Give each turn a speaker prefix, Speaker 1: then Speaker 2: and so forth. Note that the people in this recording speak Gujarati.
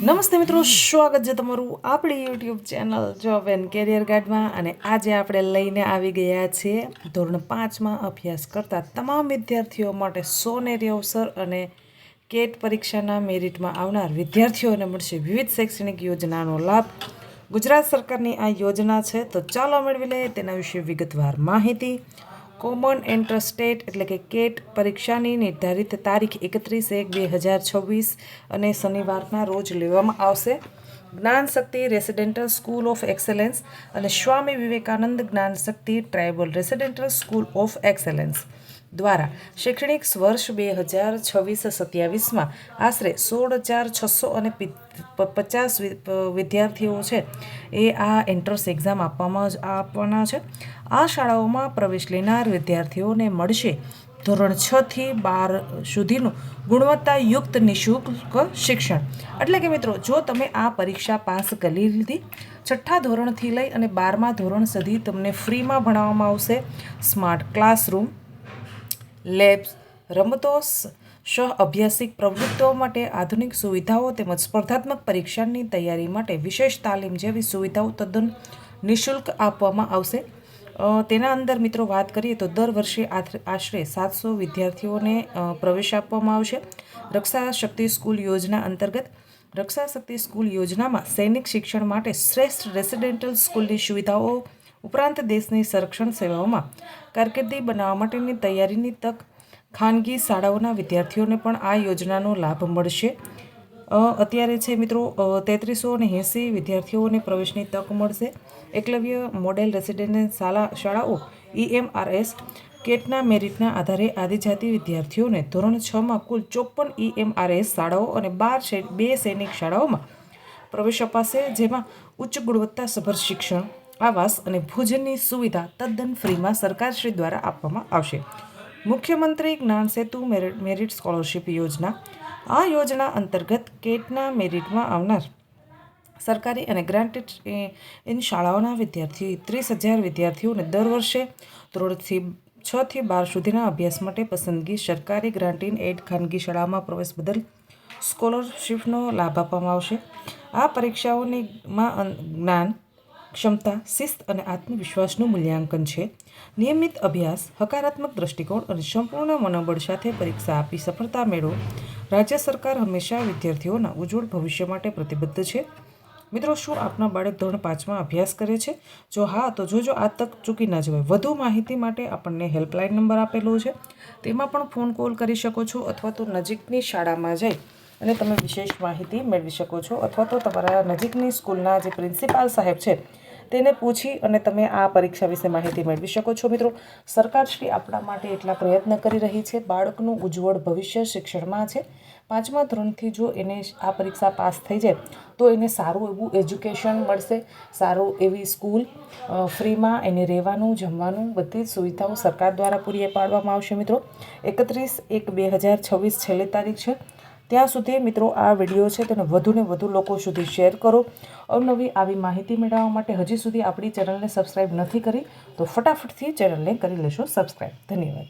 Speaker 1: નમસ્તે મિત્રો, સ્વાગત છે તમારું આપણી YouTube channel job and career ગાઈડમાં. અને આજે આપણે લઈને આવી ગયા છીએ ધોરણ 5માં અભ્યાસ કરતા તમામ વિદ્યાર્થીઓ માટે સોનેરી અવસર અને કેટ પરીક્ષાના મેરિટમાં આવનાર વિદ્યાર્થીઓને મળશે વિવિધ શૈક્ષણિક યોજનાનો લાભ. ગુજરાત સરકારની આ યોજના છે, તો ચાલો મેળવી લઈએ તેના વિશે વિગતવાર માહિતી. કોમન એન્ટ્રન્સ ટેટ એટલે કે કેટ પરીક્ષાની નિર્ધારિત તારીખ 31/1/2026 અને શનિવારના રોજ લેવામાં આવશે. Gyan Shakti residential school of excellence અને Swami Vivekananda Gyan Shakti tribal residential school of excellence દ્વારા શૈક્ષણિક વર્ષ 2026-27માં આશરે 16,650 વિદ્યાર્થીઓ છે એ આ એન્ટ્રન્સ એક્ઝામ આપવાના છે. આ શાળાઓમાં પ્રવેશ લેનાર વિદ્યાર્થીઓને મળશે ધોરણ 6 થી 12 સુધીનું ગુણવત્તાયુક્ત નિઃશુલ્ક શિક્ષણ. એટલે કે મિત્રો, જો તમે આ પરીક્ષા પાસ કરી લીધી, 6થા ધોરણથી લઈ અને 12મા ધોરણ સુધી તમને ફ્રીમાં ભણાવવામાં આવશે. સ્માર્ટ ક્લાસરૂમ, લેબ્સ, રમતો, સહ અભ્યાસિક પ્રવૃત્તિઓ માટે આધુનિક સુવિધાઓ તેમજ સ્પર્ધાત્મક પરીક્ષાની તૈયારી માટે વિશેષ તાલીમ જેવી સુવિધાઓ તદ્દન નિઃશુલ્ક આપવામાં આવશે. તેના અંદર મિત્રો વાત કરીએ તો દર વર્ષે આશરે 700 વિદ્યાર્થીઓને પ્રવેશ આપવામાં આવશે. રક્ષા શક્તિ સ્કૂલ યોજના અંતર્ગત રક્ષા શક્તિ સ્કૂલ યોજનામાં સૈનિક શિક્ષણ માટે શ્રેષ્ઠ રેસિડેન્ટલ સ્કૂલની સુવિધાઓ ઉપરાંત દેશની સંરક્ષણ સેવાઓમાં કારકિર્દી બનાવવા માટેની તૈયારીની તક ખાનગી શાળાઓના વિદ્યાર્થીઓને પણ આ યોજનાનો લાભ મળશે. અત્યારે છે મિત્રો 3380 વિદ્યાર્થીઓને પ્રવેશની તક મળશે. એકલવ્ય મોડેલ રેસિડેન્શિયલ શાળાઓ EMRS કેટના મેરિટના આધારે આદિજાતિ વિદ્યાર્થીઓને ધોરણ 6માં કુલ 54 EMRS શાળાઓ અને 2 સૈનિક શાળાઓમાં પ્રવેશ અપાશે, જેમાં ઉચ્ચ ગુણવત્તાસભર શિક્ષણ, આવાસ અને ભોજનની સુવિધા તદ્દન ફ્રીમાં સરકારશ્રી દ્વારા આપવામાં આવશે. મુખ્યમંત્રી જ્ઞાન સેતુ મેરિટ સ્કોલરશિપ યોજના. આ યોજના અંતર્ગત કેટના મેરિટમાં આવનાર સરકારી અને ગ્રાન્ટેડ ઇન શાળાઓના વિદ્યાર્થીઓ 30,000 વિદ્યાર્થીઓને દર વર્ષે ધોરણ 6 થી 12 સુધીના અભ્યાસ માટે પસંદગી સરકારી ગ્રાન્ટીન એડ ખાનગી શાળામાં પ્રવેશ બદલ સ્કોલરશિપનો લાભ આપવામાં આવશે. આ પરીક્ષાઓમાં જ્ઞાન, ક્ષમતા, શિસ્ત અને આત્મવિશ્વાસનું મૂલ્યાંકન છે. નિયમિત અભ્યાસ, હકારાત્મક દ્રષ્ટિકોણ અને સંપૂર્ણ મનોબળ સાથે પરીક્ષા આપી સફળતા મેળવો. રાજ્ય સરકાર હંમેશા વિદ્યાર્થીઓના ઉજ્જવળ ભવિષ્ય માટે પ્રતિબદ્ધ છે. મિત્રો, શું આપના બાળક ધોરણ 5માં અભ્યાસ કરે છે? જો હા, તો જોજો આ તક ચૂકી ના જવાય. વધુ માહિતી માટે આપણને હેલ્પલાઇન નંબર આપેલો છે, તેમાં પણ ફોન કોલ કરી શકો છો, અથવા તો નજીકની શાળામાં જઈ અને તમે વિશેષ માહિતી મેળવી શકો છો, અથવા તો તમારા નજીકની સ્કૂલના જે પ્રિન્સિપાલ સાહેબ છે તેને પૂછી અને તમે આ પરીક્ષા વિશે માહિતી મેળવી શકો છો. મિત્રો, સરકારશ્રી આપણા માટે એટલા પ્રયત્ન કરી રહી છે. બાળકનું ઉજ્જવળ ભવિષ્ય શિક્ષણમાં છે. 5મા ધોરણથી જો એને આ પરીક્ષા પાસ થઈ જાય તો એને સારું એવું એજ્યુકેશન મળશે, સારું એવી સ્કૂલ, ફ્રીમાં એને રહેવાનું, જમવાનું, બધી જ સુવિધાઓ સરકાર દ્વારા પૂરી પાડવામાં આવશે. મિત્રો, 31/1/2026 છેલ્લી તારીખ છે. ત્યાં સુધી મિત્રો આ વિડીયો છે તેને વધુને વધુ લોકો સુધી શેર કરો. અવનવી આવી માહિતી મેળવવા માટે હજી સુધી આપણી ચેનલને સબસ્ક્રાઈબ નથી કરી તો ફટાફટથી ચેનલને કરી લેશો સબસ્ક્રાઈબ. ધન્યવાદ.